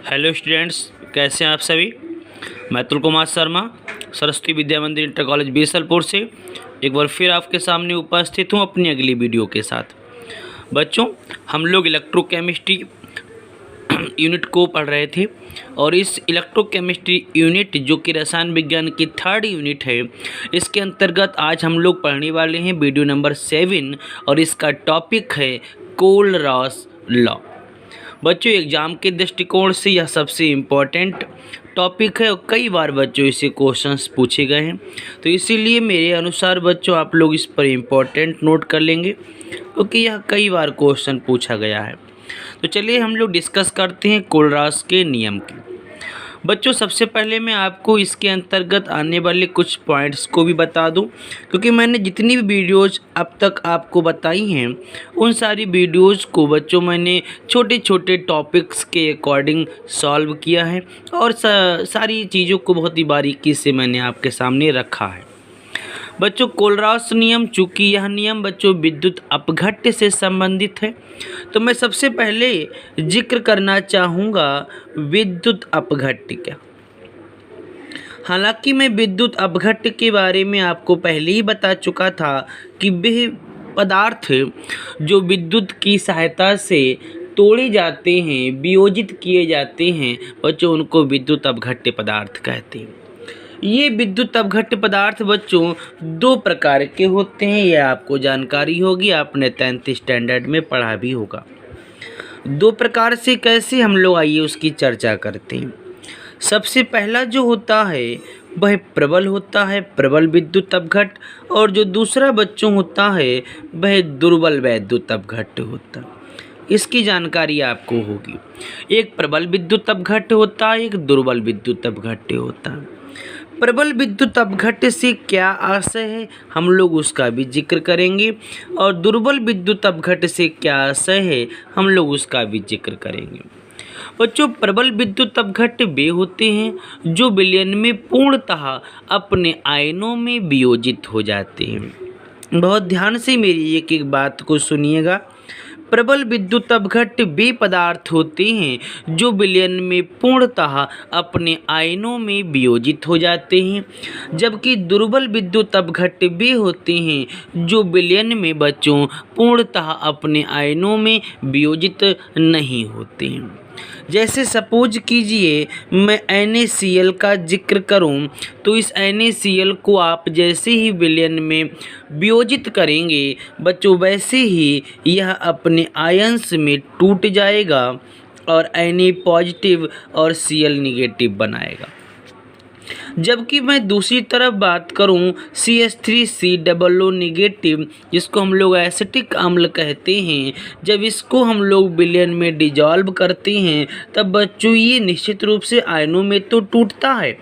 Hello students, कैसे हैं आप सभी। मैं अतुल कुमार शर्मा सरस्वती विद्या मंदिर इंटर कॉलेज बीसलपुर से एक बार फिर आपके सामने उपस्थित हूं अपनी अगली वीडियो के साथ। बच्चों, हम लोग इलेक्ट्रोकेमिस्ट्री यूनिट को पढ़ रहे थे और इस इलेक्ट्रोकेमिस्ट्री यूनिट जो कि रसायन विज्ञान की थर्ड यूनिट है, इसके अंतर्गत आज हम लोग पढ़ने वाले हैं वीडियो नंबर 7 और इसका टॉपिक है कोलरास लॉ। बच्चों, एग्ज़ाम के दृष्टिकोण से यह सबसे इम्पोर्टेंट टॉपिक है और कई बार बच्चों इससे क्वेश्चंस पूछे गए हैं, तो इसीलिए मेरे अनुसार बच्चों आप लोग इस पर इम्पोर्टेंट नोट कर लेंगे क्योंकि यह कई बार क्वेश्चन पूछा गया है। तो चलिए हम लोग डिस्कस करते हैं कोलरास के नियम की। बच्चों, सबसे पहले मैं आपको इसके अंतर्गत आने वाले कुछ पॉइंट्स को भी बता दूं क्योंकि मैंने जितनी भी वीडियोज़ अब तक आपको बताई हैं उन सारी वीडियोज़ को बच्चों मैंने छोटे छोटे टॉपिक्स के अकॉर्डिंग सॉल्व किया है और सारी चीज़ों को बहुत ही बारीकी से मैंने आपके सामने रखा है। बच्चों, कोलरास नियम, चूँकि यह नियम बच्चों विद्युत अपघट्य से संबंधित है, तो मैं सबसे पहले जिक्र करना चाहूँगा विद्युत अपघट्य क्या। हालांकि मैं विद्युत अपघट्य के बारे में आपको पहले ही बता चुका था कि वह पदार्थ जो विद्युत की सहायता से तोड़े जाते हैं, वियोजित किए जाते हैं बच्चों, उनको विद्युत अपघट्य पदार्थ कहते हैं। ये विद्युत अपघट्य पदार्थ बच्चों दो प्रकार के होते हैं, यह आपको जानकारी होगी, आपने 10th स्टैंडर्ड में पढ़ा भी होगा। दो प्रकार से कैसे, हम लोग आइए उसकी चर्चा करते हैं। सबसे पहला जो होता है वह प्रबल होता है, प्रबल विद्युत अपघट्य, और जो दूसरा बच्चों होता है वह दुर्बल विद्युत अपघट्य होता है। इसकी जानकारी आपको होगी। एक प्रबल विद्युत अपघट्य होता है, एक दुर्बल विद्युत अपघट्य होता है। प्रबल विद्युत अपघट्य से क्या आशय है, हम लोग उसका भी जिक्र करेंगे, और दुर्बल विद्युत अपघट्य से क्या आशय है, हम लोग उसका भी जिक्र करेंगे। बच्चों, प्रबल विद्युत अपघट्य वे होते हैं जो विलयन में पूर्णतः अपने आयनों में वियोजित हो जाते हैं। बहुत ध्यान से मेरी एक एक बात को सुनिएगा। प्रबल विद्युत अपघट्य वे पदार्थ होते हैं जो विलयन में पूर्णतः अपने आयनों में वियोजित हो जाते हैं, जबकि दुर्बल विद्युत अपघट्य वे होते हैं जो विलयन में बच्चों पूर्णतः अपने आयनों में वियोजित नहीं होते हैं। जैसे सपोज कीजिए मैं NaCl का जिक्र करूं, तो इस NaCl को आप जैसे ही विलयन में वियोजित करेंगे बच्चों, वैसे ही यह अपने आयंस में टूट जाएगा और Na पॉजिटिव और Cl निगेटिव बनाएगा। जबकि मैं दूसरी तरफ बात करूं CH3COO निगेटिव, जिसको हम लोग एसिटिक अम्ल कहते हैं, जब इसको हम लोग विलयन में डिजॉल्व करते हैं तब बच्चों ये निश्चित रूप से आयनों में तो टूटता है।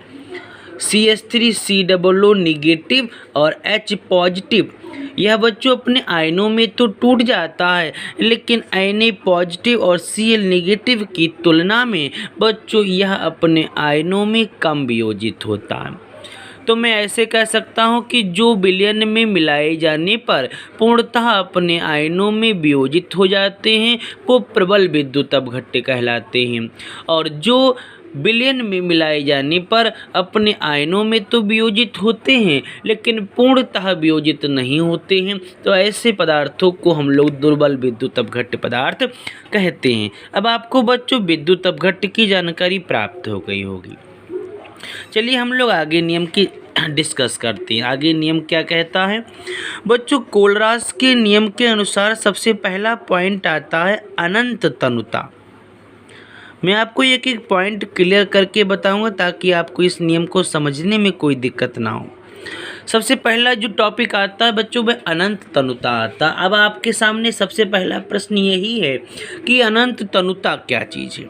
CH3COO निगेटिव और H पॉजिटिव यह बच्चों अपने आयनों में तो टूट जाता है, लेकिन Na पॉजिटिव और Cl निगेटिव की तुलना में बच्चों यह अपने आयनों में कम वियोजित होता है। तो मैं ऐसे कह सकता हूँ कि जो विलयन में मिलाए जाने पर पूर्णतः अपने आयनों में वियोजित हो जाते हैं वो प्रबल विद्युत अपघट्य कहलाते हैं, और जो विलयन में मिलाए जाने पर अपने आयनों में तो वियोजित होते हैं लेकिन पूर्णतः वियोजित नहीं होते हैं, तो ऐसे पदार्थों को हम लोग दुर्बल विद्युत अपघट्य पदार्थ कहते हैं। अब आपको बच्चों विद्युत अपघट्य की जानकारी प्राप्त हो गई होगी। चलिए हम लोग आगे नियम की डिस्कस करते हैं। आगे नियम क्या कहता है बच्चों, कोलरास के नियम के अनुसार सबसे पहला पॉइंट आता है अनंत तनुता। मैं आपको एक एक पॉइंट क्लियर करके बताऊंगा ताकि आपको इस नियम को समझने में कोई दिक्कत ना हो। सबसे पहला जो टॉपिक आता है बच्चों वह अनंत तनुता आता है। अब आपके सामने सबसे पहला प्रश्न यही है कि अनंत तनुता क्या चीज़ है।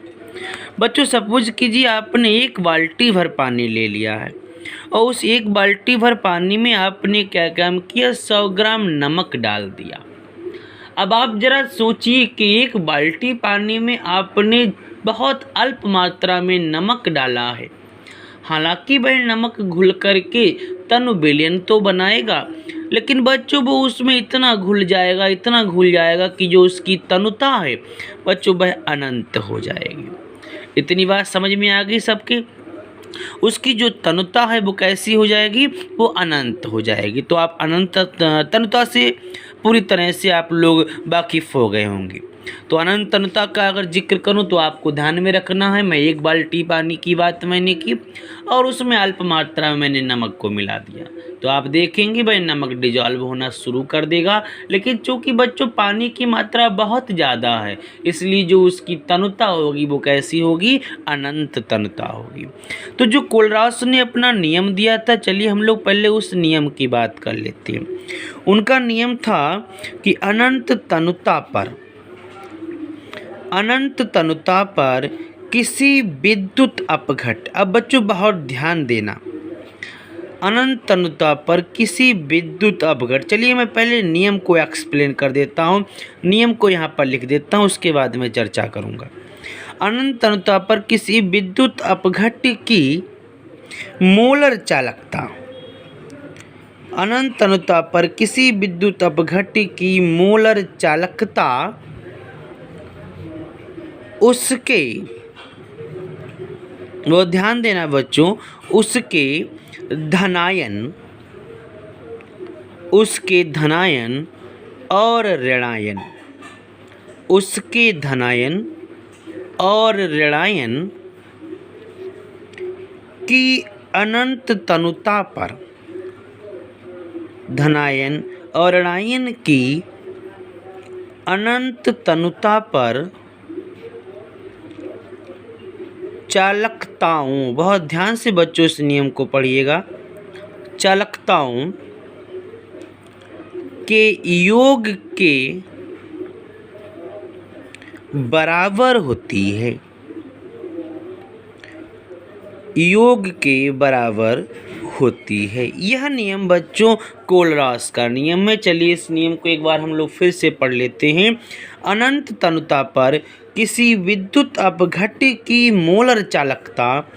बच्चों, सपोज कीजिए आपने एक बाल्टी भर पानी ले लिया है और उस एक बाल्टी भर पानी में आपने क्या काम किया, 100 ग्राम नमक डाल दिया। अब आप जरा सोचिए कि एक बाल्टी पानी में आपने बहुत अल्प मात्रा में नमक डाला है, हालांकि वह नमक घुल करके तनु विलयन तो बनाएगा, लेकिन बच्चों वो उसमें इतना घुल जाएगा कि जो उसकी तनुता है बच्चों वह अनंत हो जाएगी। इतनी बात समझ में आ गई सबके। उसकी जो तनुता है वो कैसी हो जाएगी, वो अनंत हो जाएगी। तो आप अनंत तनुता से पूरी तरह से आप लोग वाकिफ़ हो गए होंगे। तो अनंत तनुता का अगर जिक्र करूं तो आपको ध्यान में रखना है, मैं 1 बाल्टी पानी की बात मैंने की और उसमें अल्प मात्रा में मैंने नमक को मिला दिया। तो आप देखेंगे भाई नमक डिजॉल्व होना शुरू कर देगा, लेकिन चूंकि बच्चों पानी की मात्रा बहुत ज़्यादा है, इसलिए जो उसकी तनुता होगी वो कैसी होगी, अनंत तनुता होगी। तो जो कोलरास ने अपना नियम दिया था, चलिए हम लोग पहले उस नियम की बात कर लेते हैं। उनका नियम था कि अनंत तनुता पर किसी विद्युत अपघट, अब बच्चों बहुत ध्यान देना, अनंत तनुता पर किसी विद्युत अपघट, चलिए मैं पहले नियम को एक्सप्लेन कर देता हूँ, नियम को यहाँ पर लिख देता हूँ, उसके बाद मैं चर्चा करूँगा। अनंत तनुता पर किसी विद्युत अपघट की मोलर चालकता, अनंत तनुता पर किसी विद्युत अपघट की मोलर चालकता उसके, वो ध्यान देना बच्चों, उसके धनायन और ऋणायन, उसके धनायन और ऋणायन की अनंत तनुता पर, धनायन और ऋणायन की अनंत तनुता पर चालकताओं, बहुत ध्यान से बच्चों इस नियम को पढ़िएगा, चालकताओं के योग के बराबर होती है, योग के बराबर होती है। यह नियम बच्चों कोलरास का नियम है। चलिए इस नियम को एक बार हम लोग फिर से पढ़ लेते हैं। अनंत तनुता पर किसी विद्युत अपघट की मोलर चालकता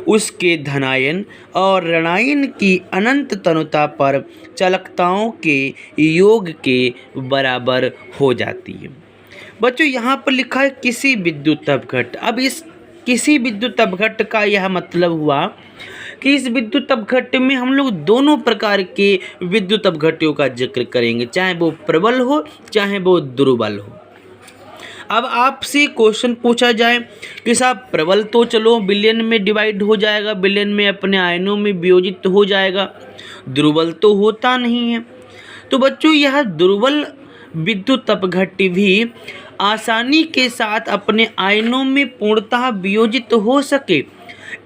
उसके धनायन और ऋणायन की अनंत तनुता पर चालकताओं के योग के बराबर हो जाती है। बच्चों यहाँ पर लिखा है किसी विद्युत अपघट। अब इस किसी विद्युत अपघट का यह मतलब हुआ कि इस विद्युत अपघट में हम लोग दोनों प्रकार के विद्युत अपघटों का जिक्र करेंगे, चाहे वो प्रबल हो चाहे वो दुर्बल हो। अब आपसे क्वेश्चन पूछा जाए कि साहब प्रबल तो चलो बिलियन में डिवाइड हो जाएगा, बिलियन में अपने आयनों में वियोजित हो जाएगा, दुर्बल तो होता नहीं है। तो बच्चों यह दुर्बल विद्युत अपघट भी आसानी के साथ अपने आयनों में पूर्णतः वियोजित हो सके,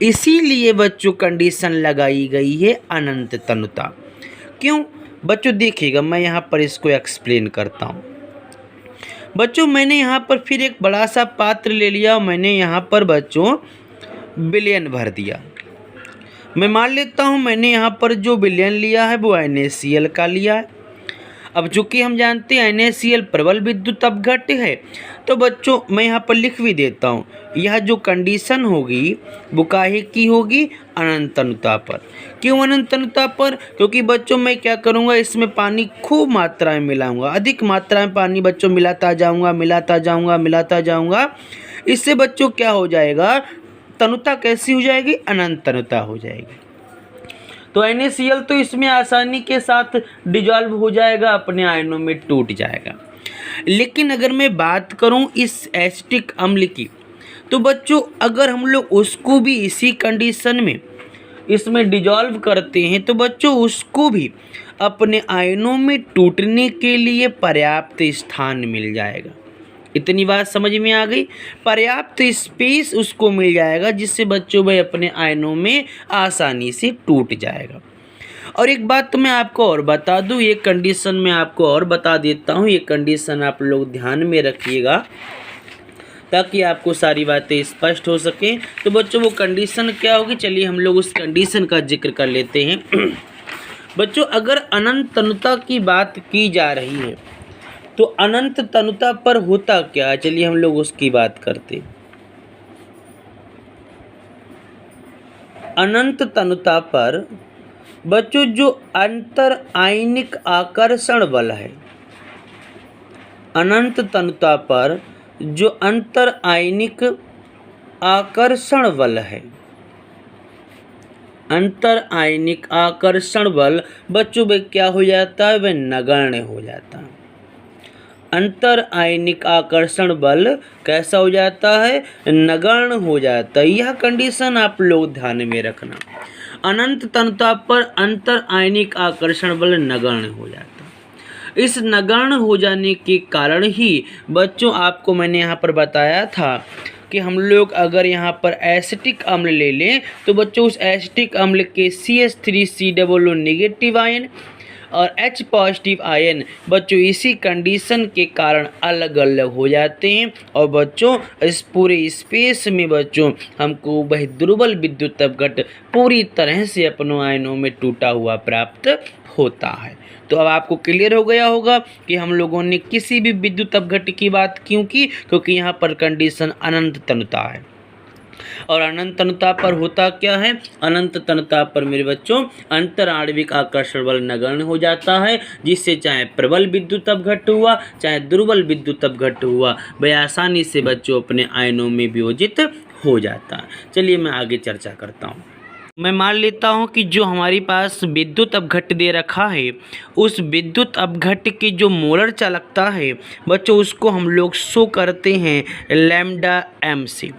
इसीलिए बच्चों कंडीशन लगाई गई है अनंत तनुता। क्यों बच्चों, देखिएगा मैं यहाँ पर इसको एक्सप्लेन करता हूँ। बच्चों मैंने यहाँ पर फिर एक बड़ा सा पात्र ले लिया, मैंने यहाँ पर बच्चों बिलियन भर दिया। मैं मान लेता हूँ मैंने यहाँ पर जो बिलियन लिया है वो NaCl का लिया है। अब चूँकि हम जानते हैं NaCl प्रबल विद्युत अपघट है, तो बच्चों मैं यहाँ पर लिख भी देता हूँ, यह जो कंडीशन होगी वो काहे की होगी, अनंत तनुता पर। क्यों अनंत तनुता पर? क्योंकि बच्चों मैं क्या करूँगा, इसमें पानी खूब मात्रा में मिलाऊंगा, अधिक मात्रा में पानी बच्चों मिलाता जाऊँगा। इससे बच्चों क्या हो जाएगा, तनुता कैसी हो जाएगी, अनंत तनुता हो जाएगी। तो NaCl तो इसमें आसानी के साथ डिजॉल्व हो जाएगा, अपने आयनों में टूट जाएगा। लेकिन अगर मैं बात करूं इस एसिटिक अम्ल की, तो बच्चों अगर हम लोग उसको भी इसी कंडीशन में इसमें डिजॉल्व करते हैं, तो बच्चों उसको भी अपने आयनों में टूटने के लिए पर्याप्त स्थान मिल जाएगा। इतनी बात समझ में आ गई, पर्याप्त स्पेस उसको मिल जाएगा, जिससे बच्चों भाई अपने आयनों में आसानी से टूट जाएगा। और एक बात तो मैं आपको और बता दूं, ये कंडीशन मैं आपको और बता देता हूं, ये कंडीशन आप लोग ध्यान में रखिएगा ताकि आपको सारी बातें स्पष्ट हो सकें। तो बच्चों वो कंडीशन क्या होगी, चलिए हम लोग उस कंडीशन का जिक्र कर लेते हैं। बच्चों अगर अनंत तनुता की बात की जा रही है, तो अनंत तनुता पर होता क्या है, चलिए हम लोग उसकी बात करते। अनंत तनुता पर बच्चों जो अंतर आयनिक आकर्षण बल है, अनंत तनुता पर जो अंतर आयनिक आकर्षण बल है। अंतर आयनिक आकर्षण बल बच्चों में क्या हो जाता है, वह नगण्य हो जाता है। अंतर आयनिक आकर्षण बल कैसा हो जाता है, नगण्य हो जाता है। यह कंडीशन आप लोग ध्यान में रखना। अनंत तनुता पर अंतर आयनिक आकर्षण बल नगण्य हो जाता है। इस नगण्य हो जाने के कारण ही बच्चों आपको मैंने यहाँ पर बताया था कि हम लोग अगर यहाँ पर एसिटिक अम्ल ले लें तो बच्चों उस एसिटिक अम्ल के CH3COO नेगेटिव आयन और H पॉजिटिव आयन बच्चों इसी कंडीशन के कारण अलग अलग हो जाते हैं और बच्चों इस पूरे स्पेस में बच्चों हमको वह दुर्बल विद्युत अपघट्ट पूरी तरह से अपनों आयनों में टूटा हुआ प्राप्त होता है। तो अब आपको क्लियर हो गया होगा कि हम लोगों ने किसी भी विद्युत अपघट्ट की बात क्यों की, क्योंकि यहाँ पर कंडीशन अनंत तनुता है। और अनंत तनुता पर होता क्या है, अनंत तनुता पर मेरे बच्चों अंतर आणविक आकर्षण बल नगण्य हो जाता है, जिससे चाहे प्रबल विद्युत अपघट्ट हुआ चाहे दुर्बल विद्युत अपघट्ट हुआ वह आसानी से बच्चों अपने आयनों में वियोजित हो जाता है। चलिए मैं आगे चर्चा करता हूँ। मैं मान लेता हूँ कि जो हमारे पास विद्युत अपघट्ट दे रखा है उस विद्युत अपघट्ट की जो मोलर चालकता है बच्चों उसको हम लोग शो करते हैं लैम्डा m से।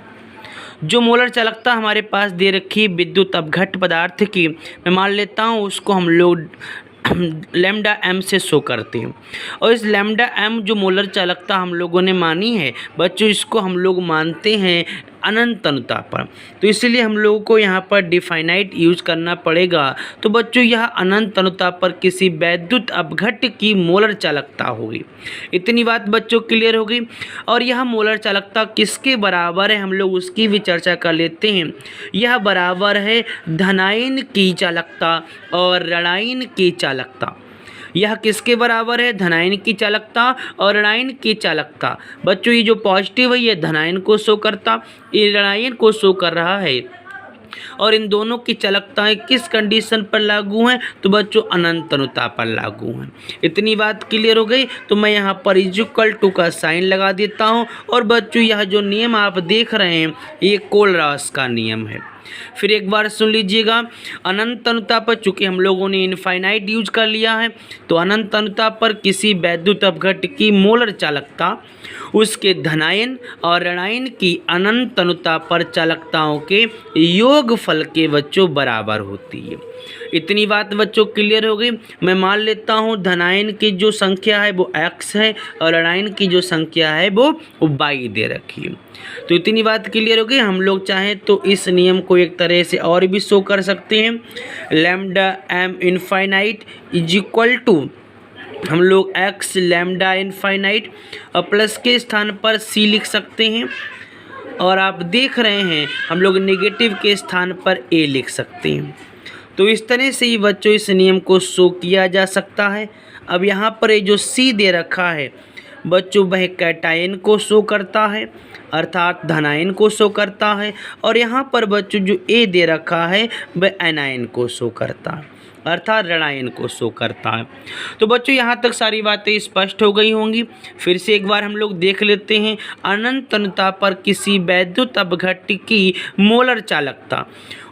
जो मोलर चालकता हमारे पास दे रखी है विद्युत अपघट्ट पदार्थ की, मैं मान लेता हूँ उसको हम लोग लैम्डा m से शो करते हैं। और इस लैम्डा m जो मोलर चालकता हम लोगों ने मानी है बच्चों इसको हम लोग मानते हैं अनंत तनुता पर। तो इसलिए हम लोगों को यहाँ पर डिफाइनाइट यूज करना पड़ेगा। तो बच्चों यह अनंत तनुता पर किसी वैद्युत अपघट्ट की मोलर चालकता होगी। इतनी बात बच्चों क्लियर होगी। और यह मोलर चालकता किसके बराबर है हम लोग उसकी भी चर्चा कर लेते हैं। यह बराबर है धनायन की चालकता और ऋणायन की चालकता। यह किसके बराबर है, धनायन की चालकता और ऋणायन की चालकता। बच्चों ये जो पॉजिटिव है ये धनायन को शो करता, ये ऋणायन को शो कर रहा है। और इन दोनों की चालकताएं किस कंडीशन पर लागू हैं, तो बच्चों अनंत तनुता पर लागू हैं। इतनी बात क्लियर हो गई। तो मैं यहाँ पर इक्वल टू का साइन लगा देता हूँ। और बच्चों यह जो नियम आप देख रहे हैं ये कोलरास का नियम है। फिर एक बार सुन लीजिएगा। अनंत तनुता पर चूंकि हम लोगों ने इनफाइनाइट यूज कर लिया है तो अनंत तनुता पर किसी वैद्युत अपघट्ट की मोलर चालकता उसके धनायन और ऋणायन की अनंत तनुता पर चालकताओं के योगफल के बच्चों बराबर होती है। इतनी बात बच्चों क्लियर हो गई। मैं मान लेता हूँ धनायन की जो संख्या है वो x है और ऋणायन की जो संख्या है वो y दे रखी है। तो इतनी बात क्लियर हो गई। हम लोग चाहें तो इस नियम को एक तरह से और भी शो कर सकते हैं। Lambda m infinite is equal to हम लोग x लैम्डा इनफाइनाइट और प्लस के स्थान पर c लिख सकते हैं। और आप देख रहे हैं हम लोग नेगेटिव के स्थान पर a लिख सकते हैं। तो इस तरह से ही बच्चों इस नियम को शो किया जा सकता है। अब यहाँ पर ये जो C दे रखा है बच्चों वह कैटायन को शो करता है अर्थात धनायन को शो करता है। और यहाँ पर बच्चों जो A दे रखा है वह एनायन को शो करता है अर्थात ऋणायन को शो करता है। तो बच्चों यहाँ तक सारी बातें स्पष्ट हो गई होंगी। फिर से एक बार हम लोग देख लेते हैं। अनंत तनुता पर किसी वैद्युत अपघट्ट की मोलर चालकता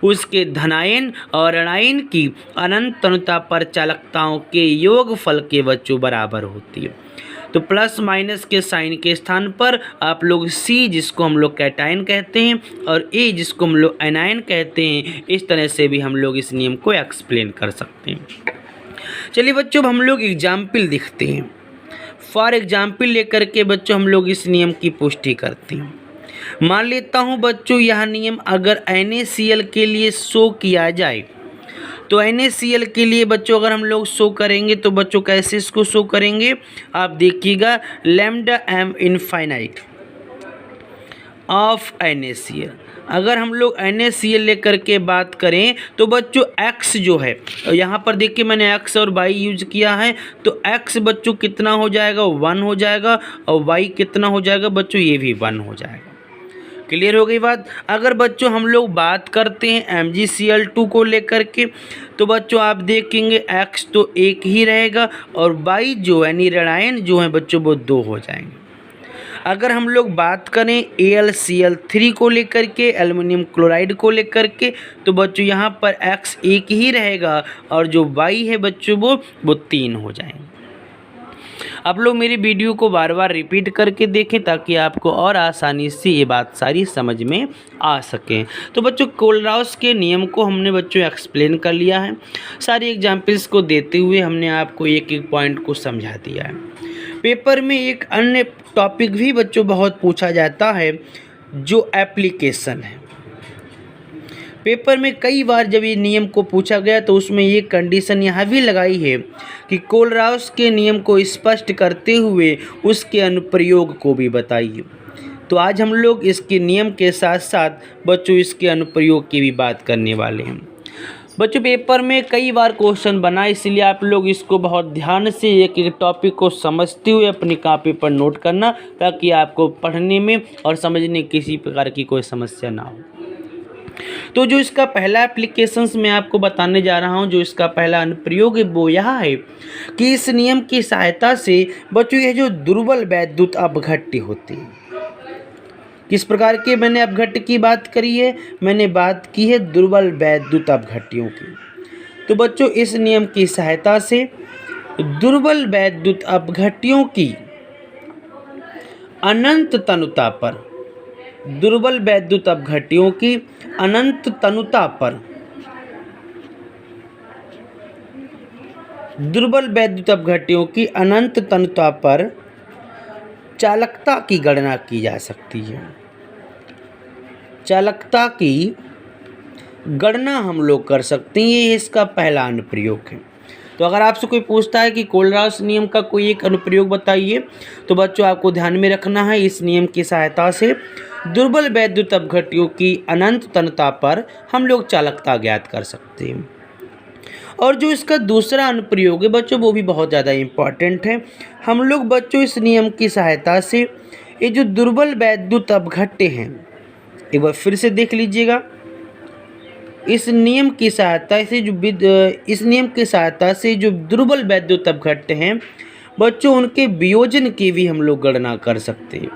उसके धनायन और ऋणायन की अनंत तनुता पर चालकताओं के योगफल के बच्चों बराबर होती है। तो प्लस माइनस के साइन के स्थान पर आप लोग C जिसको हम लोग कैटायन कहते हैं और A जिसको हम लोग एनायन कहते हैं, इस तरह से भी हम लोग इस नियम को एक्सप्लेन कर सकते हैं। चलिए बच्चों अब हम लोग एग्जाम्पल देखते हैं। फॉर एग्जाम्पल लेकर के बच्चों हम लोग इस नियम की पुष्टि करते हैं। मान लेता हूँ बच्चों यह नियम अगर NaCl के लिए शो किया जाए तो NaCl के लिए बच्चों अगर हम लोग शो करेंगे तो बच्चों कैसे इसको शो करेंगे आप देखिएगा। Lambda m infinite of NaCl अगर हम लोग NaCl लेकर के बात करें तो बच्चों x जो है यहाँ पर देखिए मैंने x और y यूज किया है। तो x बच्चों कितना हो जाएगा 1 हो जाएगा और y कितना हो जाएगा बच्चों ये भी 1 हो जाएगा। क्लियर हो गई बात। अगर बच्चों हम लोग बात करते हैं MgCl2 को लेकर के तो बच्चों आप देखेंगे x तो 1 ही रहेगा और y जो है यानी ऋणायन जो है बच्चों वो 2 हो जाएंगे। अगर हम लोग बात करें AlCl3 को लेकर के, एल्युमिनियम क्लोराइड को लेकर के, तो बच्चों यहाँ पर X एक ही रहेगा और जो Y है बच्चों वो 3 हो जाएंगे। आप लोग मेरी वीडियो को बार बार रिपीट करके देखें ताकि आपको और आसानी से ये बात सारी समझ में आ सके। तो बच्चों कोलराउस के नियम को हमने बच्चों एक्सप्लेन कर लिया है। सारी एग्जाम्पल्स को देते हुए हमने आपको एक एक पॉइंट को समझा दिया है। पेपर में एक अन्य टॉपिक भी बच्चों बहुत पूछा जाता है जो एप्लीकेशन है। पेपर में कई बार जब ये नियम को पूछा गया तो उसमें ये कंडीशन यहाँ भी लगाई है कि कोलराउस के नियम को स्पष्ट करते हुए उसके अनुप्रयोग को भी बताइए। तो आज हम लोग इसके नियम के साथ साथ बच्चों इसके अनुप्रयोग की भी बात करने वाले हैं। बच्चों पेपर में कई बार क्वेश्चन बना, इसलिए आप लोग इसको बहुत ध्यान से एक एक टॉपिक को समझते हुए अपनी कॉपी पर नोट करना ताकि आपको पढ़ने में और समझने किसी प्रकार की कोई समस्या ना हो। तो जो इसका पहला एप्लीकेशंस मैं आपको बताने जा रहा हूं, जो इसका पहला अनुप्रयोग है वो यह है कि इस नियम की सहायता से बच्चों ये जो दुर्बल वैद्युत अपघट्य होते हैं, किस प्रकार के मैंने अपघट्य की बात करी है, मैंने बात की है दुर्बल वैद्युत अपघट्यों की। तो बच्चों इस नियम की सहायता से दुर्बल वैद्युत अपघट्यों की अनंत तनुता पर, दुर्बल वैद्युत अपघट्यों की अनंत तनुता पर, दुर्बल वैद्युत अपघट्यों की अनंत तनुता पर चालकता की गणना की जा सकती है। चालकता की गणना हम लोग कर सकते हैं, ये इसका पहला अनुप्रयोग है। तो अगर आपसे कोई पूछता है कि कोलराउस नियम का कोई एक अनुप्रयोग बताइए, तो बच्चों आपको ध्यान में रखना है इस नियम की सहायता से दुर्बल वैद्युत अपघट्यों की अनंत तनुता पर हम लोग चालकता ज्ञात कर सकते हैं। और जो इसका दूसरा अनुप्रयोग है बच्चों वो भी बहुत ज़्यादा इम्पॉर्टेंट है। हम लोग बच्चों इस नियम की सहायता से ये जो दुर्बल वैद्युत अपघट्य हैं, एक बार फिर से देख लीजिएगा, इस नियम की सहायता से जो दुर्बल वैद्युत अपघट्य हैं बच्चों उनके वियोजन की भी हम लोग गणना कर सकते हैं।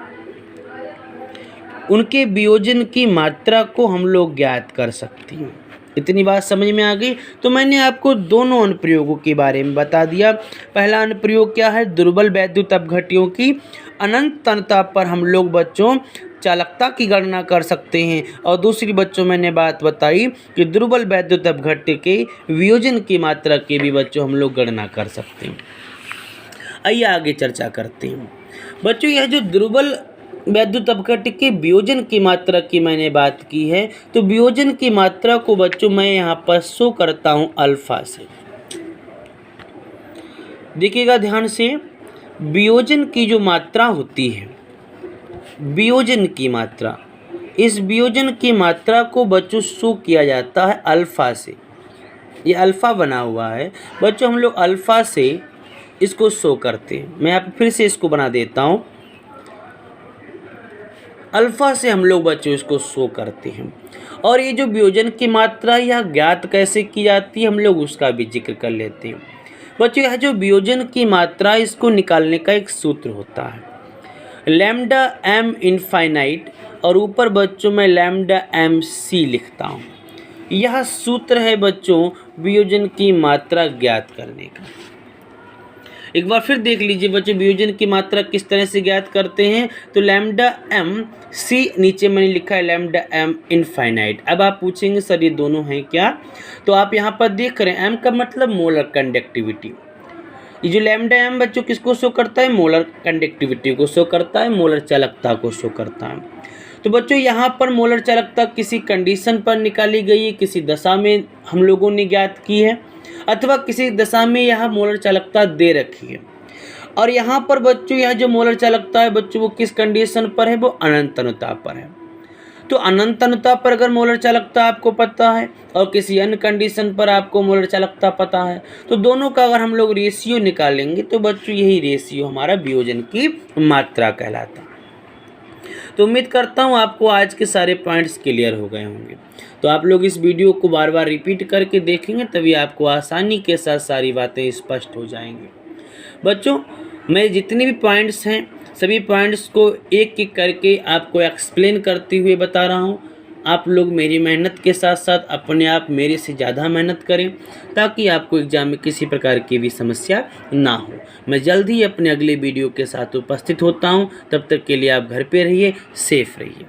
उनके वियोजन की मात्रा को हम लोग ज्ञात कर सकते हैं। इतनी बात समझ में आ गई। तो मैंने आपको दोनों अनुप्रयोगों के बारे में बता दिया। पहला अनुप्रयोग क्या है, दुर्बल वैद्युत अपघट्यों की अनंत तनुता पर हम लोग बच्चों चालकता की गणना कर सकते हैं, और दूसरी बच्चों मैंने बात बताई कि दुर्बल वैद्युत अपघट्य के वियोजन की मात्रा की भी बच्चों हम लोग गणना कर सकते हैं। आइए आगे चर्चा करते हैं। बच्चों यह जो दुर्बल वैद्युत अपघट्य के वियोजन की मात्रा की मैंने बात की है, तो वियोजन की मात्रा को बच्चों मैं यहाँ पर शो करता हूँ अल्फा से। देखिएगा ध्यान से, वियोजन की जो मात्रा होती है, वियोजन की मात्रा, इस वियोजन की मात्रा को बच्चों शो किया जाता है अल्फा से। ये अल्फा बना हुआ है बच्चों, हम लोग अल्फा से इसको शो करते हैं। मैं यहाँ फिर से इसको बना देता हूँ, अल्फा से हम लोग बच्चों इसको शो करते हैं। और ये जो वियोजन की मात्रा यह ज्ञात कैसे की जाती है हम लोग उसका भी जिक्र कर लेते हैं। बच्चों यह जो वियोजन की मात्रा, इसको निकालने का एक सूत्र होता है, लैम्डा एम इनफाइनाइट, और ऊपर बच्चों मैं लैम्डा एम सी लिखता हूँ। यह सूत्र है बच्चों वियोजन की मात्रा ज्ञात करने का। एक बार फिर देख लीजिए बच्चों, वियोजन की मात्रा किस तरह से ज्ञात करते हैं, तो लैम्डा एम सी, नीचे मैंने लिखा है लैम्डा एम इनफाइनाइट। अब आप पूछेंगे सर ये दोनों हैं क्या, तो आप यहाँ पर देख रहे हैं एम का मतलब मोलर कंडक्टिविटी। ये जो लैम्डा एम बच्चों किसको शो करता है, मोलर कंडक्टिविटी को शो करता है, मोलर चालकता को शो करता है। तो बच्चों यहाँ पर मोलर चालकता किसी कंडीशन पर निकाली गई है, किसी दशा में हम लोगों ने ज्ञात की है, अथवा किसी दशा में यह मोलर चालकता दे रखी है। और यहाँ पर बच्चों यह जो मोलर चालकता है बच्चों वो किस कंडीशन पर है, वो अनंत तनुता पर है। तो अनंत तनुता पर अगर मोलर चालकता आपको पता है और किसी अन्य कंडीशन पर आपको मोलर चालकता पता है, तो दोनों का अगर हम लोग रेशियो निकालेंगे तो बच्चों यही रेशियो हमारा वियोजन की मात्रा कहलाता है। तो उम्मीद करता हूँ आपको आज के सारे पॉइंट्स क्लियर हो गए होंगे। तो आप लोग इस वीडियो को बार बार रिपीट करके देखेंगे तभी आपको आसानी के साथ सारी बातें स्पष्ट हो जाएंगी। बच्चों मैं जितने भी पॉइंट्स हैं सभी पॉइंट्स को एक एक करके आपको एक्सप्लेन करते हुए बता रहा हूँ। आप लोग मेरी मेहनत के साथ साथ अपने आप मेरे से ज़्यादा मेहनत करें ताकि आपको एग्ज़ाम में किसी प्रकार की भी समस्या ना हो। मैं जल्द ही अपने अगले वीडियो के साथ उपस्थित होता हूँ। तब तक के लिए आप घर पे रहिए, सेफ रहिए।